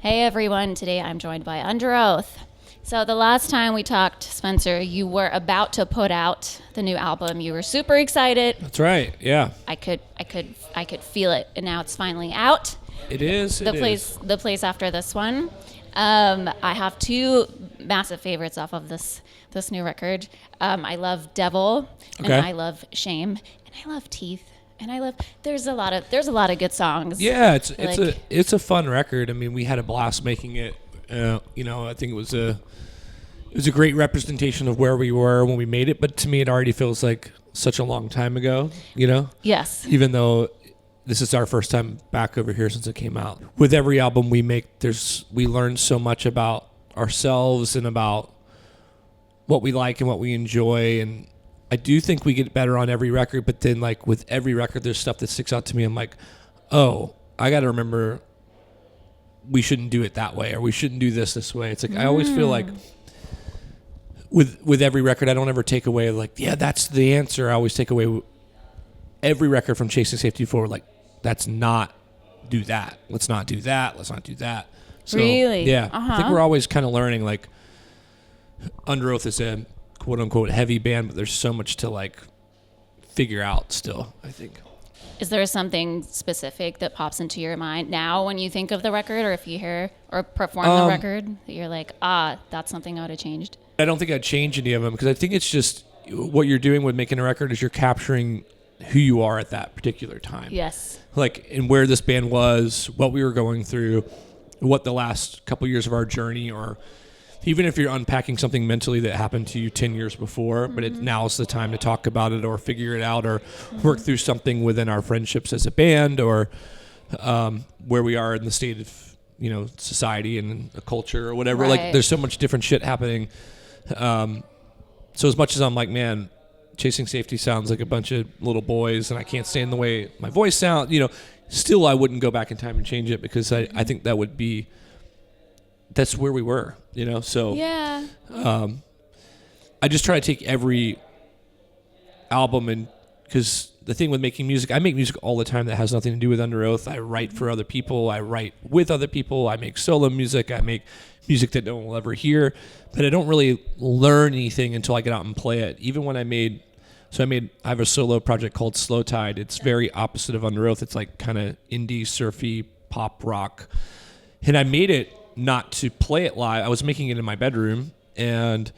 Hey everyone, today I'm joined by Underoath. So the last time we talked, Spencer, you were about to put out the new album. You were super excited. That's right. Yeah. I could feel it, and now it's finally out. It is. The place after this one. I have two massive favorites off of this new record. I love Devil, and I love Shame, and I love Teeth. And there's a lot of good songs. Yeah, it's a fun record. I mean, we had a blast making it. I think it was a great representation of where we were when we made it. But to me, it already feels like such a long time ago. Yes. Even though this is our first time back over here since it came out. With every album we make, we learn so much about ourselves and about what we like and what we enjoy. And I do think we get better on every record, but then like with every record, there's stuff that sticks out to me. I'm like, oh, I got to remember we shouldn't do it that way, or we shouldn't do this way. It's like, I always feel like with every record, I don't ever take away like, yeah, that's the answer. I always take away every record from Chasing Safety forward. Like, that's not do that. Let's not do that. Let's not do that. So, really? Yeah. I think we're always kind of learning, like, Underoath is a quote unquote heavy band, but there's so much to like figure out still, I think. Is there something specific that pops into your mind now when you think of the record, or if you hear or perform the record, that you're like, that's something I would have changed? I don't think I'd change any of them, because I think it's just what you're doing with making a record is you're capturing who you are at that particular time. Yes. Like, and where this band was, what we were going through, what the last couple years of our journey, or even if you're unpacking something mentally that happened to you 10 years before, but now's the time to talk about it or figure it out or work through something within our friendships as a band, or where we are in the state of, society and a culture or whatever. Right. Like, there's so much different shit happening. So as much as I'm like, man, Chasing Safety sounds like a bunch of little boys and I can't stand the way my voice sounds, still I wouldn't go back in time and change it, because I think that would be, that's where we were, so yeah. I just try to take every album, and because the thing with making music, I make music all the time that has nothing to do with Underoath. I write for other people, I write with other people, I make solo music, I make music that no one will ever hear, but I don't really learn anything until I get out and play it. Even when I have a solo project called Slow Tide. It's very opposite of Underoath. It's like kind of indie, surfy, pop rock, and I made it not to play it live. I was making it in my bedroom, and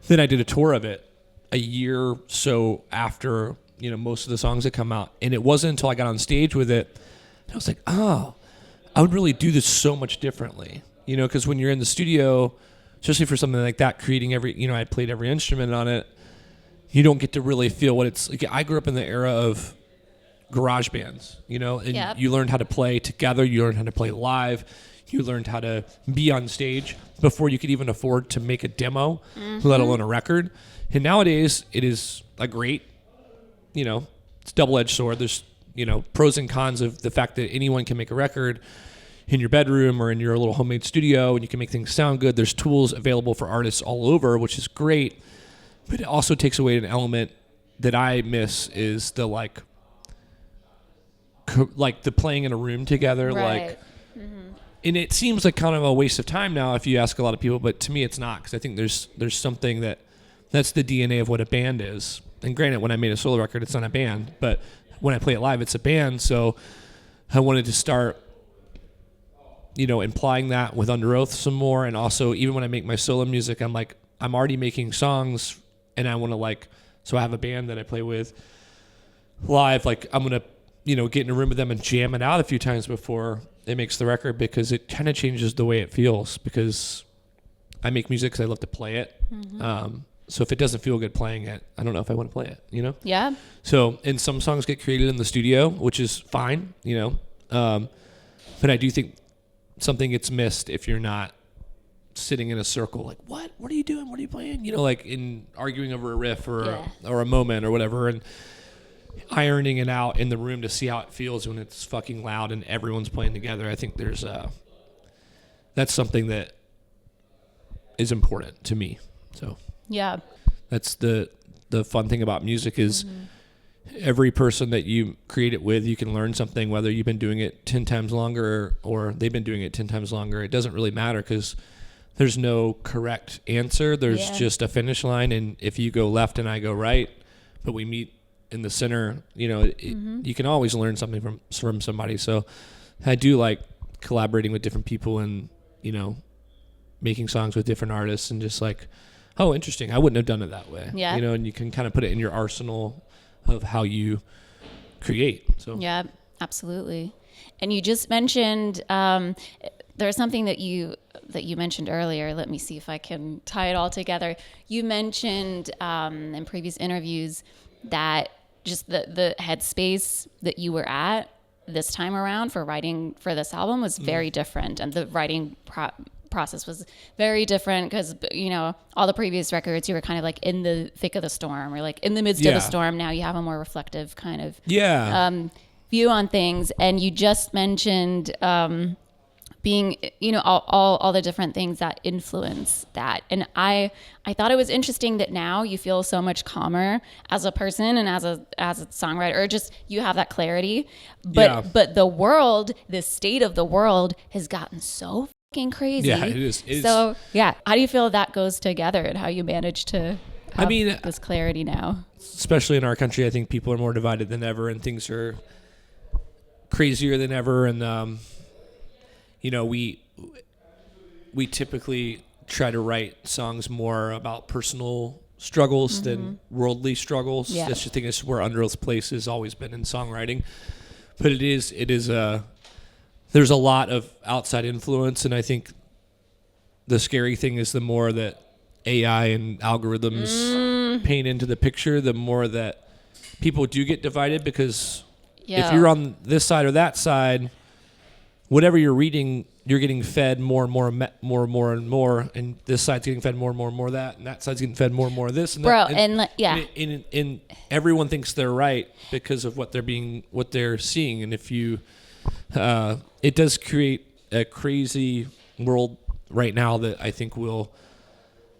then I did a tour of it a year or so after, most of the songs had come out. And it wasn't until I got on stage with it, and I was like, oh, I would really do this so much differently. Because when you're in the studio, especially for something like that, creating I played every instrument on it, you don't get to really feel what it's like. I grew up in the era of garage bands, and you learned how to play together, you learned how to play live, you learned how to be on stage before you could even afford to make a demo, let alone a record. And nowadays, it is a great, it's a double-edged sword. There's, pros and cons of the fact that anyone can make a record in your bedroom or in your little homemade studio, and you can make things sound good. There's tools available for artists all over, which is great. But it also takes away an element that I miss, is the like the playing in a room together, right. And it seems like kind of a waste of time now if you ask a lot of people, but to me it's not, because I think there's something that's the DNA of what a band is. And granted, when I made a solo record, it's not a band, but when I play it live, it's a band. So I wanted to start, implying that with Underoath some more. And also, even when I make my solo music, I'm like, I'm already making songs, and I want to so I have a band that I play with live. Like, I'm going to, get in a room with them and jam it out a few times before it makes the record, because it kind of changes the way it feels, because I make music because I love to play it. So if it doesn't feel good playing it, I don't know if I want to play it, Yeah. So, and some songs get created in the studio, which is fine, but I do think something gets missed if you're not sitting in a circle, like, what are you doing? What are you playing? Like in arguing over a riff or a moment or whatever, and ironing it out in the room to see how it feels when it's fucking loud and everyone's playing together. I think there's that's something that is important to me. So yeah, that's the fun thing about music is every person that you create it with, you can learn something, whether you've been doing it 10 times longer or they've been doing it 10 times longer. It doesn't really matter because there's no correct answer. There's just a finish line. And if you go left and I go right, but we meet in the center, you can always learn something from somebody. So I do like collaborating with different people and, making songs with different artists and just like, oh, interesting. I wouldn't have done it that way. Yeah. And you can kind of put it in your arsenal of how you create. So yeah, absolutely. And you just mentioned there's something that you mentioned earlier. Let me see if I can tie it all together. You mentioned in previous interviews that just the headspace that you were at this time around for writing for this album was very different, and the writing process was very different because all the previous records you were kind of like in the thick of the storm or like in the midst of the storm. Now you have a more reflective kind of view on things. And you just mentioned being all the different things that influence that, and I thought it was interesting that now you feel so much calmer as a person and as a songwriter, or just you have that clarity, but the state of the world has gotten so fucking crazy. Yeah, it is. So how do you feel that goes together and how you manage to have this clarity now? Especially in our country, I think people are more divided than ever and things are crazier than ever. And, we typically try to write songs more about personal struggles than worldly struggles. Yeah. That's the thing, is where Underoath's place has always been in songwriting. But it is there's a lot of outside influence, and I think the scary thing is the more that AI and algorithms paint into the picture, the more that people do get divided, because if you're on this side or that side, whatever you're reading, you're getting fed more and more and more, and this side's getting fed more and more and more of that, and that side's getting fed more and more of this. And bro, that, and everyone thinks they're right because of what they're seeing, and if you, it does create a crazy world right now that I think will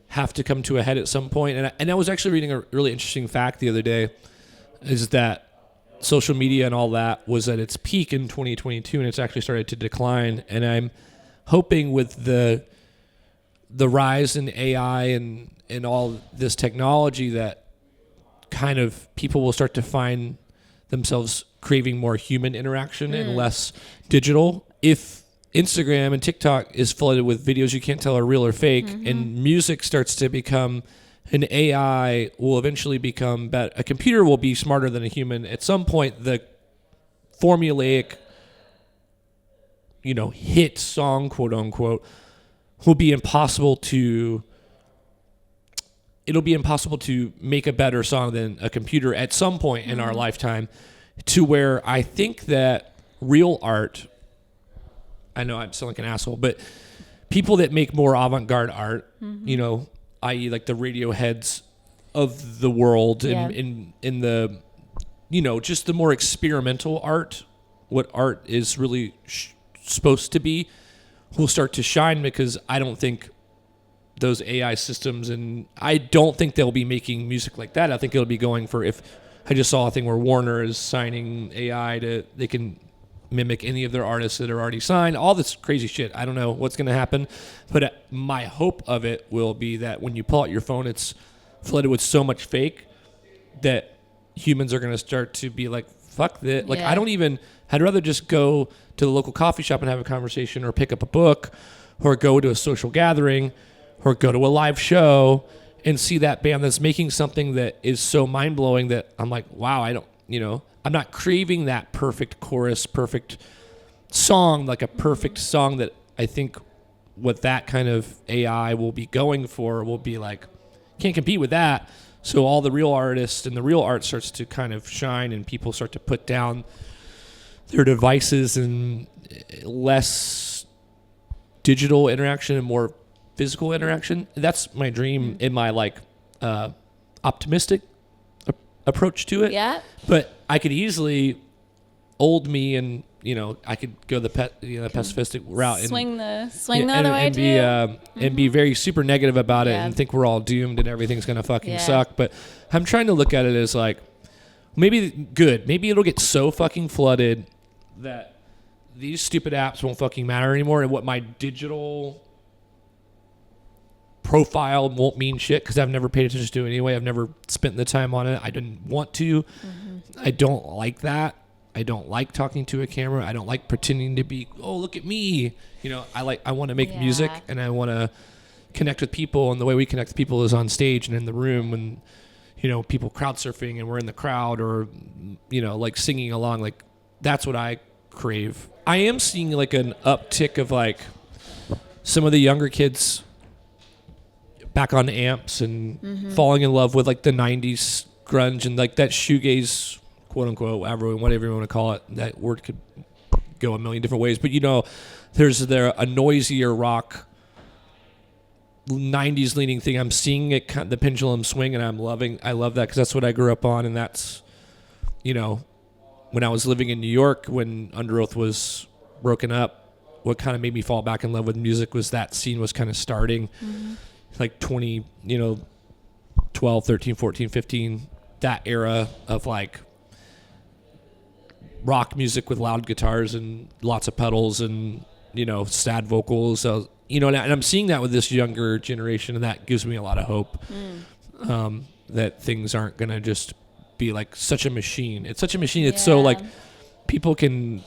have to come to a head at some point. And I was actually reading a really interesting fact the other day, is that social media and all that was at its peak in 2022, and it's actually started to decline. And I'm hoping with the rise in AI and all this technology that kind of people will start to find themselves craving more human interaction and less digital. If Instagram and TikTok is flooded with videos you can't tell are real or fake, and music starts to become, an AI will eventually become better. A computer will be smarter than a human. At some point, the formulaic, hit song, quote unquote, will be impossible to. It'll be impossible to make a better song than a computer at some point in our lifetime, to where I think that real art, I know I sound like an asshole, but people that make more avant-garde art, i.e. like the Radioheads of the world, in the, just the more experimental art, what art is really supposed to be, will start to shine, because I don't think those AI systems, and I don't think they'll be making music like that. I think it'll be going for, if I just saw a thing where Warner is signing AI they can mimic any of their artists that are already signed, all this crazy shit. I don't know what's going to happen, but my hope of it will be that when you pull out your phone, it's flooded with so much fake that humans are going to start to be like, fuck that. Like, I'd rather just go to the local coffee shop and have a conversation, or pick up a book, or go to a social gathering, or go to a live show and see that band that's making something that is so mind-blowing that I'm like, wow, I'm not craving that perfect chorus, perfect song, like a perfect song that I think what that kind of AI will be going for will be like, can't compete with that. So all the real artists and the real art starts to kind of shine, and people start to put down their devices, and less digital interaction and more physical interaction. That's my dream in my optimistic approach to it. Yeah. But I could easily, old me, and I could go the pessimistic route, and swing the other way too, and be very super negative about it, and think we're all doomed and everything's gonna fucking suck. But I'm trying to look at it as like, maybe it'll get so fucking flooded that these stupid apps won't fucking matter anymore, and what my digital profile won't mean shit because I've never paid attention to it anyway. I've never spent the time on it. I didn't want to. I don't like that. I don't like talking to a camera. I don't like pretending to be, oh, look at me. You know, I want to make music, and I want to connect with people, and the way we connect with people is on stage and in the room, and you know, people crowd surfing and we're in the crowd, or you know, like singing along. Like that's what I crave. I am seeing like an uptick of like some of the younger kids back on amps and falling in love with like the 90s grunge and like that shoegaze, quote unquote, whatever you want to call it. That word could go a million different ways, but you know, there's a noisier rock 90s leaning thing. I'm seeing it, the pendulum swing, and I love that because that's what I grew up on, and that's, you know, when I was living in New York when Underoath was broken up, what kind of made me fall back in love with music was that scene was kind of starting, like 20, you know, 12, 13, 14, 15, that era of like rock music with loud guitars and lots of pedals and, you know, sad vocals. So, you know, and I'm seeing that with this younger generation, and that gives me a lot of hope that things aren't going to just be like such a machine. It's such a machine. It's so like people can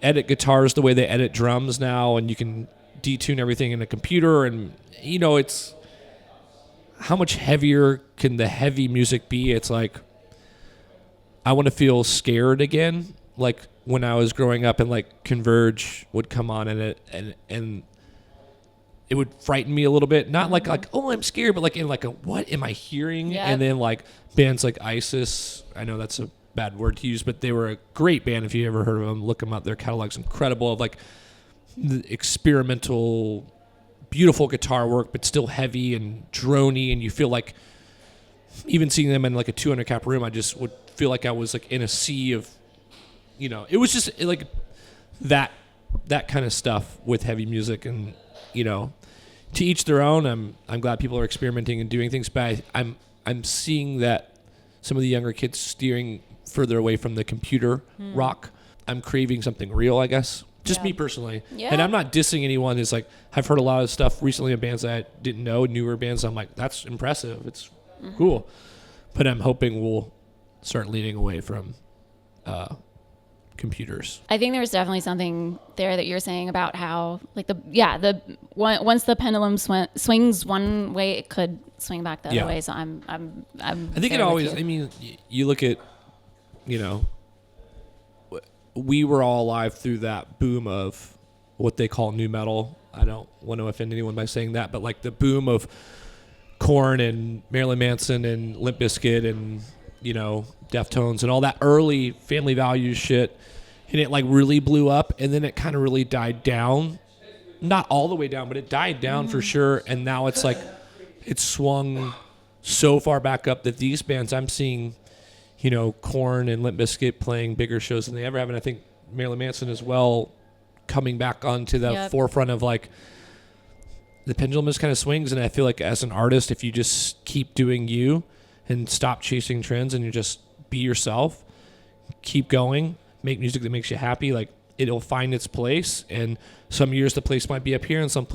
edit guitars the way they edit drums now, and you can detune everything in a computer, and you know, it's how much heavier can the heavy music be? It's like I want to feel scared again, like when I was growing up and like Converge would come on and it would frighten me a little bit. Not like oh, I'm scared, but like in like a what am I hearing? And then like bands like ISIS, I know that's a bad word to use, but they were a great band. If you ever heard of them, look them up. Their catalog's incredible, of like the experimental, beautiful guitar work, but still heavy and droney, and you feel like even seeing them in like a 200 cap room, I just would feel like I was like in a sea of, you know, it was just like that kind of stuff with heavy music. And you know, to each their own. I'm glad people are experimenting and doing things, but I'm seeing that some of the younger kids steering further away from the computer rock. I'm craving something real, I guess. Just me personally. Yeah. And I'm not dissing anyone. It's like I've heard a lot of stuff recently of bands that I didn't know, newer bands. I'm like, that's impressive. It's cool. But I'm hoping we'll start leaning away from computers. I think there's definitely something there that you're saying about how like once the pendulum swings one way, it could swing back the other way. So I think it always, I mean, you look at, you know, we were all alive through that boom of what they call nu metal. I don't want to offend anyone by saying that, but like the boom of Korn and Marilyn Manson and Limp Bizkit and, you know, Deftones and all that early Family Values shit. And it like really blew up, and then it kind of really died down. Not all the way down, but it died down for sure. And now it's like it's swung so far back up that these bands I'm seeing, you know, Korn and Limp Bizkit playing bigger shows than they ever have. And I think Marilyn Manson as well coming back onto the forefront of like the pendulum just kind of swings. And I feel like as an artist, if you just keep doing you and stop chasing trends and you just be yourself, keep going, make music that makes you happy, like it'll find its place. And some years the place might be up here, and some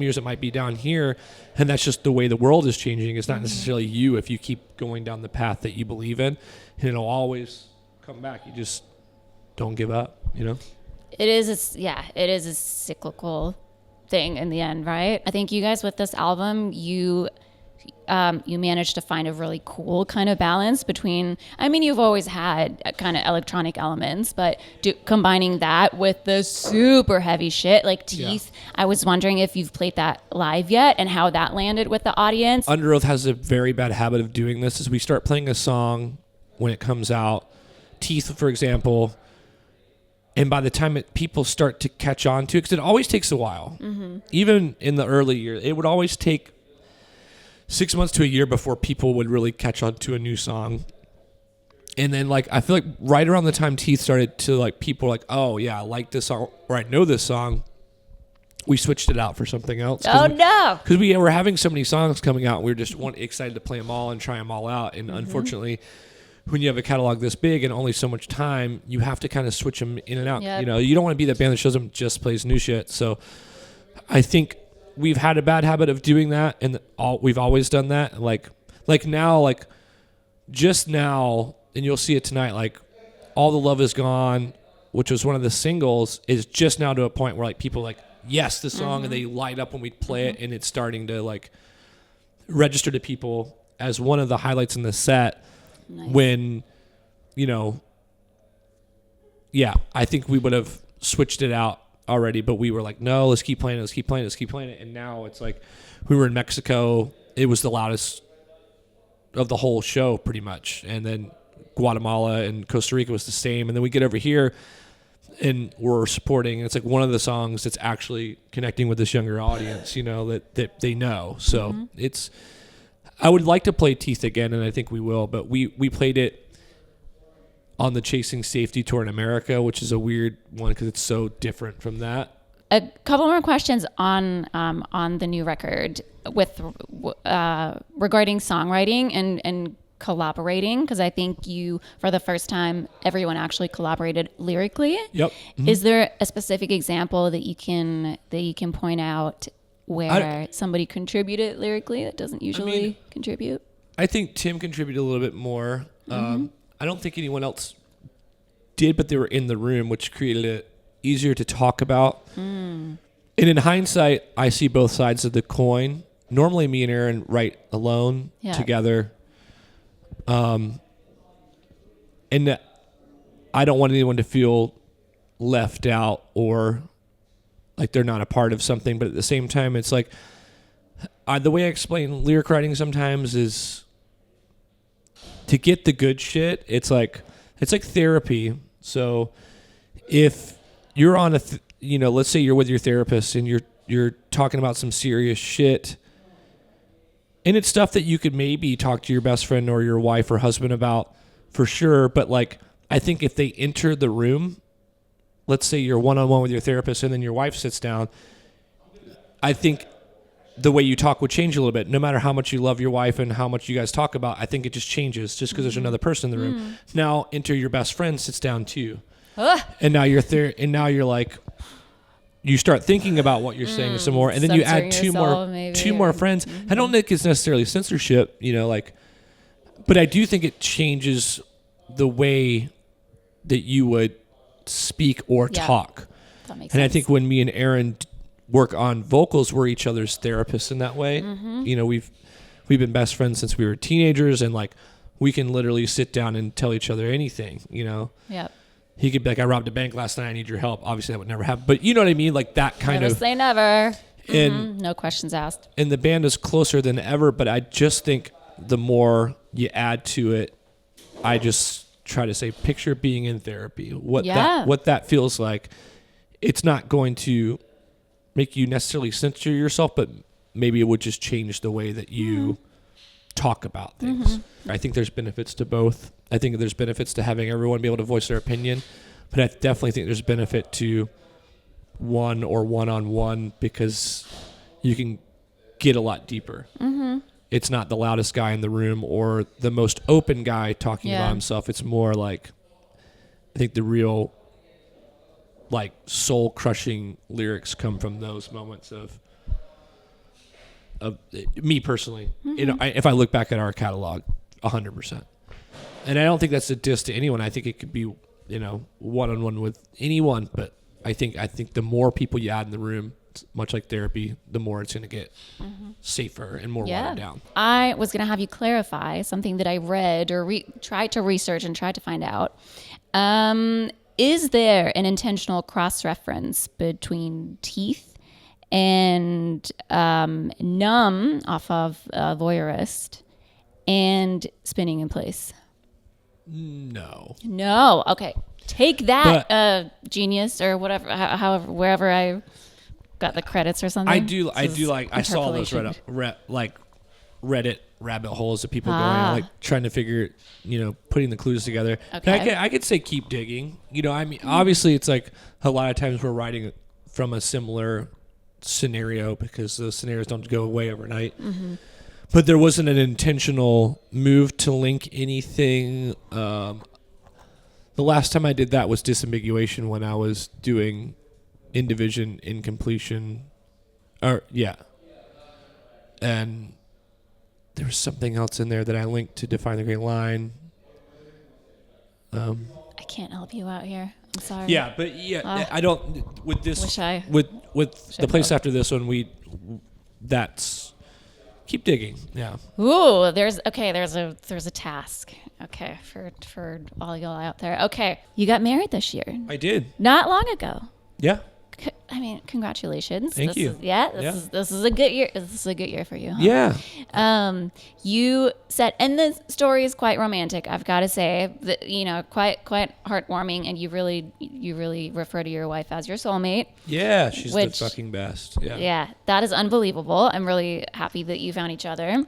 years it might be down here. And that's just the way the world is changing. It's not necessarily you if you keep going down the path that you believe in, and it'll always come back. You just don't give up, you know? It is a cyclical thing in the end, right? I think you guys with this album, you managed to find a really cool kind of balance between, I mean, you've always had kind of electronic elements, but combining that with the super heavy shit like Teeth. Yeah. I was wondering if you've played that live yet and how that landed with the audience. Underoath has a very bad habit of doing this. Is we start playing a song when it comes out, Teeth, for example, and by the time people start to catch on to it, because it always takes a while. Even in the early years, it would always take 6 months to a year before people would really catch on to a new song. And then like I feel like right around the time Teeth started to like people were like, oh yeah, I like this song, or I know this song, we switched it out for something else. No, because we were having so many songs coming out, we were just excited to play them all and try them all out. And unfortunately when you have a catalog this big and only so much time, you have to kind of switch them in and out. Yep. You know, you don't want to be that band that shows up just plays new shit. So I think we've had a bad habit of doing that, and we've always done that. Like now, like just now, and you'll see it tonight, like All the Love Is Gone, which was one of the singles, is just now to a point where like people like, yes, the song, and they light up when we play it, and it's starting to like register to people as one of the highlights in the set. Nice. When, you know, yeah, I think we would have switched it out already, but we were like, no, let's keep playing it. And now it's like, we were in Mexico, it was the loudest of the whole show pretty much. And then Guatemala and Costa Rica was the same. And then we get over here and we're supporting, and it's like one of the songs that's actually connecting with this younger audience, you know, that they know. So it's, I would like to play Teeth again, and I think we will, but we played it on the Chasing Safety tour in America, which is a weird one because it's so different from that. A couple more questions on the new record with regarding songwriting and collaborating, because I think you, for the first time, everyone actually collaborated lyrically. Yep. Mm-hmm. Is there a specific example that you can point out where somebody contributed lyrically that doesn't usually contribute? I think Tim contributed a little bit more. I don't think anyone else did, but they were in the room, which created it easier to talk about. And in hindsight, I see both sides of the coin. Normally me and Aaron write alone together. And I don't want anyone to feel left out or like they're not a part of something, but at the same time, it's like the way I explain lyric writing sometimes is to get the good shit. It's like therapy. So if you're on let's say you're with your therapist and you're talking about some serious shit, and it's stuff that you could maybe talk to your best friend or your wife or husband about for sure. But like, I think if they enter the room, let's say you're one-on-one with your therapist and then your wife sits down, I think the way you talk would change a little bit. No matter how much you love your wife and how much you guys talk about, I think it just changes just because there's another person in the room. Now enter your best friend, sits down too. And now you're like, you start thinking about what you're saying some more, and then you add two more friends. I don't think it's necessarily censorship, but I do think it changes the way that you would speak or talk. That makes sense. sense. I think when me and Aaron work on vocals, we're each other's therapists in that way. We've been best friends since we were teenagers, and like we can literally sit down and tell each other anything. Yep. He could be like, I robbed a bank last night, I need your help. Obviously that would never happen, but you know what I mean? Like that kind never of say never. And no questions asked. And the band is closer than ever, but I just think the more you add to it, I just try to say, picture being in therapy. What that feels like. It's not going to make you necessarily censor yourself, but maybe it would just change the way that you talk about things. I think there's benefits to both. I think there's benefits to having everyone be able to voice their opinion, but I definitely think there's benefit to one or one-on-one because you can get a lot deeper. It's not the loudest guy in the room or the most open guy talking about himself. It's more like, I think the real like soul-crushing lyrics come from those moments of me personally. If I look back at our catalog, 100%. And I don't think that's a diss to anyone. I think it could be, one-on-one with anyone. But I think the more people you add in the room, much like therapy, the more it's going to get safer and more watered down. I was going to have you clarify something that I read or tried to research and tried to find out. Is there an intentional cross-reference between Teeth and Numb off of Voyeurist and Spinning in Place? No. Okay. Take that, genius, or whatever, however, wherever I got the credits or something. I saw those Reddit rabbit holes of people going, trying to figure, putting the clues together. Okay. I could say keep digging. Obviously it's like a lot of times we're writing from a similar scenario because those scenarios don't go away overnight. But there wasn't an intentional move to link anything. The last time I did that was disambiguation when I was doing in division, in completion. And there was something else in there that I linked to Define the Great Line. I can't help you out here. I'm sorry. Yeah, but I don't with this Wish I with the place known. after this one that's keep digging. Yeah. Ooh, there's a task. Okay, for all y'all out there. Okay, you got married this year. I did. Not long ago. Yeah. I mean, congratulations. Thank you. This is a good year. This is a good year for you. Huh? Yeah. You said, and the story is quite romantic. I've got to say that, quite heartwarming, and you really refer to your wife as your soulmate. Yeah, she's the fucking best. Yeah. Yeah, that is unbelievable. I'm really happy that you found each other.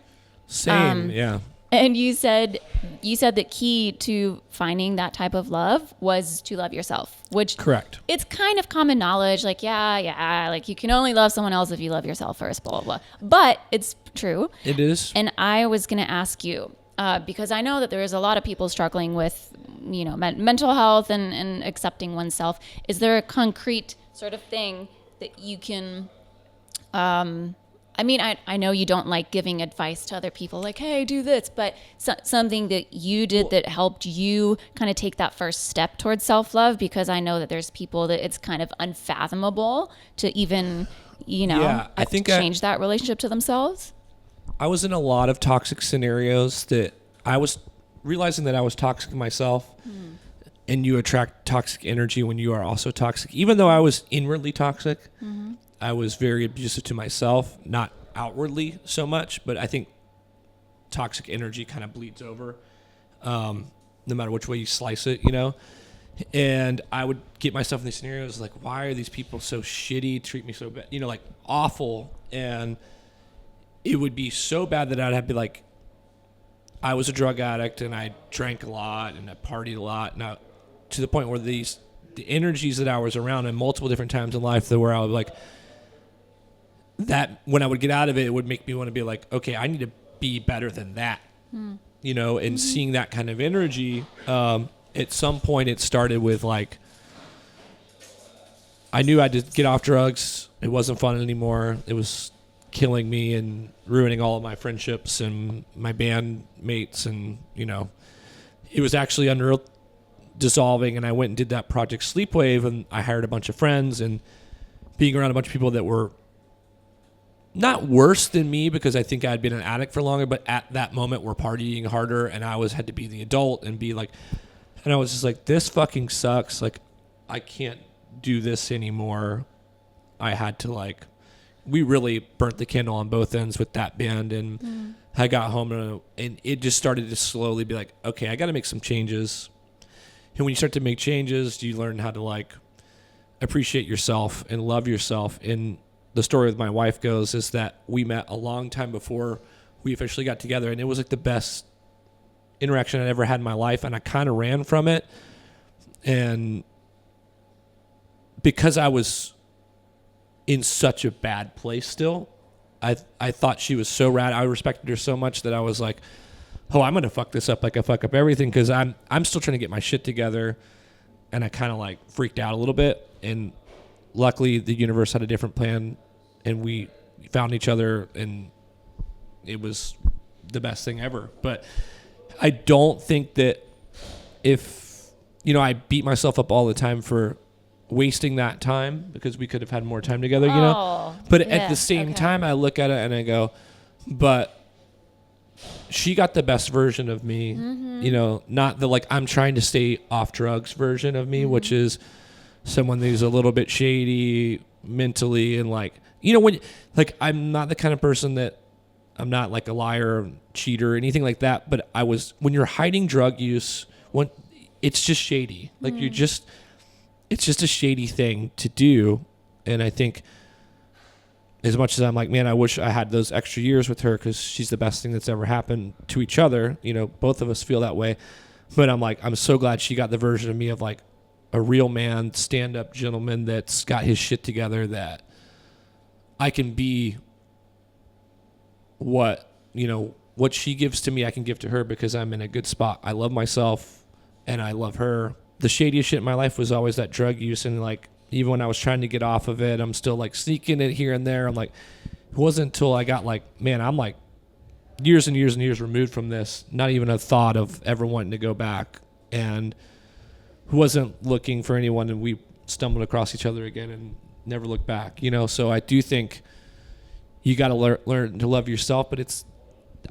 Same. Yeah. And you said the key to finding that type of love was to love yourself, which correct. It's kind of common knowledge, like like you can only love someone else if you love yourself first, blah, blah, blah. But it's true. It is. And I was going to ask you, because I know that there is a lot of people struggling with, mental health and accepting oneself. Is there a concrete sort of thing that you can, I know you don't like giving advice to other people like, hey, do this, but something that you did that helped you kind of take that first step towards self-love, because I know that there's people that it's kind of unfathomable to even, I think change that relationship to themselves. I was in a lot of toxic scenarios that I was realizing that I was toxic myself. And you attract toxic energy when you are also toxic. Even though I was inwardly toxic, I was very abusive to myself, not outwardly so much, but I think toxic energy kind of bleeds over, no matter which way you slice it, And I would get myself in these scenarios like, why are these people so shitty, treat me so bad, like awful. And it would be so bad that I'd have to be like, I was a drug addict and I drank a lot and I partied a lot. Now, to the point where the energies that I was around in multiple different times in life that where I would like, that when I would get out of it, it would make me want to be like, okay, I need to be better than that, and seeing that kind of energy. At some point it started with like, I knew I had to get off drugs. It wasn't fun anymore. It was killing me and ruining all of my friendships and my band mates. And, it was actually Underoath dissolving, and I went and did that project Sleepwave, and I hired a bunch of friends, and being around a bunch of people that were not worse than me, because I think I'd been an addict for longer, but at that moment were partying harder, and I had to be the adult and be like, and I was just like, this fucking sucks. Like, I can't do this anymore. I had to we really burnt the candle on both ends with that band, and I got home and it just started to slowly be like, okay, I got to make some changes. And when you start to make changes, you learn how to appreciate yourself and love yourself. And the story with my wife goes is that we met a long time before we officially got together, and it was like the best interaction I'd ever had in my life, and I kind of ran from it. And because I was in such a bad place still, I thought she was so rad. I respected her so much that I was like, oh, I'm going to fuck this up like I fuck up everything, because I'm still trying to get my shit together. And I kind of freaked out a little bit. And luckily the universe had a different plan, and we found each other, and it was the best thing ever. But I don't think that if, I beat myself up all the time for wasting that time, because we could have had more time together, But at the same time, I look at it and I go, but she got the best version of me, not the I'm trying to stay off drugs version of me, which is someone who's a little bit shady mentally, and when I'm not the kind of person that, I'm not like a liar or cheater or anything like that, but when you're hiding drug use, it's just shady. It's just a shady thing to do. And I think as much as I'm like, man, I wish I had those extra years with her, because she's the best thing that's ever happened to each other. Both of us feel that way. But I'm so glad she got the version of me of a real man, stand-up gentleman that's got his shit together, that I can be what what she gives to me, I can give to her because I'm in a good spot. I love myself and I love her. The shadiest shit in my life was always that drug use. And like, even when I was trying to get off of it, I'm still like sneaking it here and there. I'm like, it wasn't until I got like, man, I'm like years and years and years removed from this. Not even a thought of ever wanting to go back, and wasn't looking for anyone. And we stumbled across each other again and never looked back, So I do think you got to learn to love yourself, but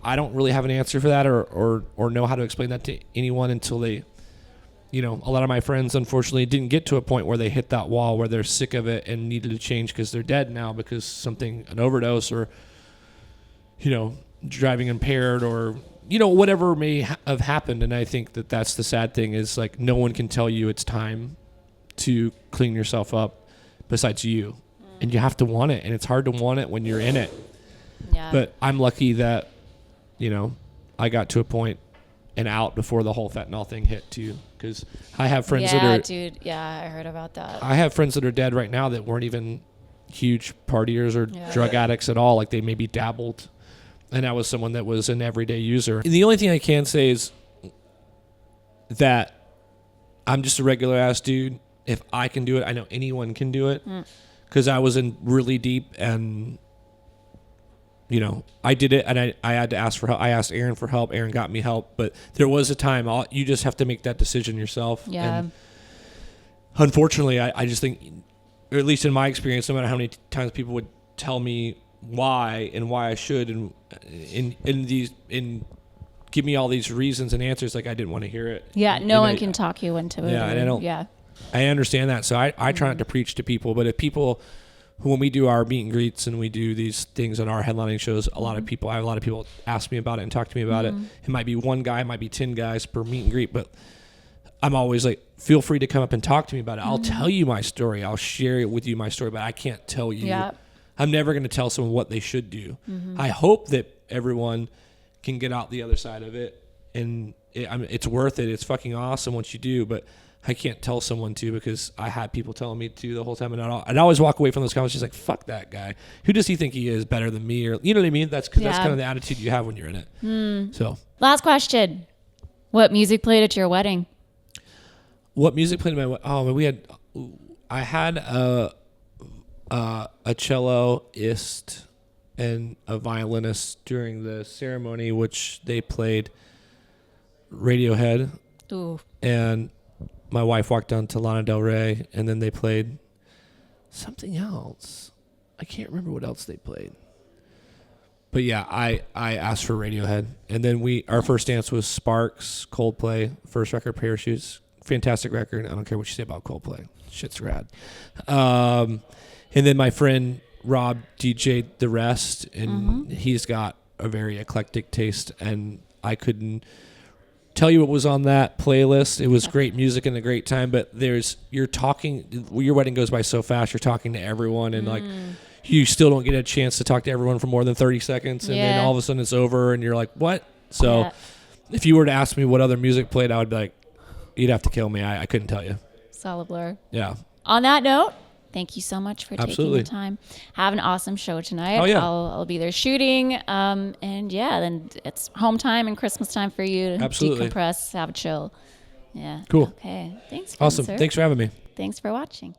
I don't really have an answer for that or know how to explain that to anyone until they, a lot of my friends unfortunately didn't get to a point where they hit that wall where they're sick of it and needed to change because they're dead now because an overdose or, driving impaired or, whatever may have happened. And I think that that's the sad thing is like no one can tell you it's time to clean yourself up besides you. And you have to want it. And it's hard to want it when you're in it. Yeah. But I'm lucky that, I got to a point and out before the whole fentanyl thing hit too. Because I have friends that are... dude. Yeah, I heard about that. I have friends that are dead right now that weren't even huge partiers or drug addicts at all. Like they maybe dabbled. And I was someone that was an everyday user. And the only thing I can say is that I'm just a regular ass dude. If I can do it, I know anyone can do it. Because I was in really deep and... I did it and I had to ask for help. I asked Aaron for help. Aaron got me help. But there was a time you just have to make that decision yourself. Yeah. And unfortunately, I just think, or at least in my experience, no matter how many times people would tell me why and why I should and give me all these reasons and answers, like I didn't want to hear it. Yeah, no one can talk you into it. Yeah, and I don't. Yeah. I understand that. So I try not to preach to people. But if people... when we do our meet and greets and we do these things on our headlining shows, I have a lot of people ask me about it and talk to me about it. It might be one guy, it might be 10 guys per meet and greet, but I'm always like, feel free to come up and talk to me about it. I'll tell you my story. I'll share it with you, my story, but I can't tell you. Yeah. I'm never going to tell someone what they should do. I hope that everyone can get out the other side of it, and it's worth it. It's fucking awesome once you do, but I can't tell someone to because I had people telling me to the whole time, and I'd always walk away from those conversations like, fuck that guy. Who does he think he is better than me? Or, you know what I mean? That's because that's kind of the attitude you have when you're in it. So, last question. What music played at your wedding? What music played at my wedding? I had a celloist and a violinist during the ceremony, which they played Radiohead. Ooh. And my wife walked down to Lana Del Rey, and then they played something else. I can't remember what else they played. But yeah, I asked for Radiohead. And then our first dance was Sparks, Coldplay, first record, Parachutes. Fantastic record. I don't care what you say about Coldplay. Shit's rad. And then my friend Rob DJ'd the rest, and he's got a very eclectic taste, and I couldn't tell you what was on that playlist. It was great music and a great time, but your wedding goes by so fast. You're talking to everyone, and like you still don't get a chance to talk to everyone for more than 30 seconds, and then all of a sudden it's over, and you're like, what? So if you were to ask me what other music played, I would be like, you'd have to kill me. I couldn't tell you. Solid blur. Yeah. On that note, thank you so much for taking the time. Have an awesome show tonight. Oh, yeah. I'll be there shooting. And yeah, then it's home time and Christmas time for you to decompress, have a chill. Yeah. Cool. Okay. Thanks. Awesome. Spencer. Thanks for having me. Thanks for watching.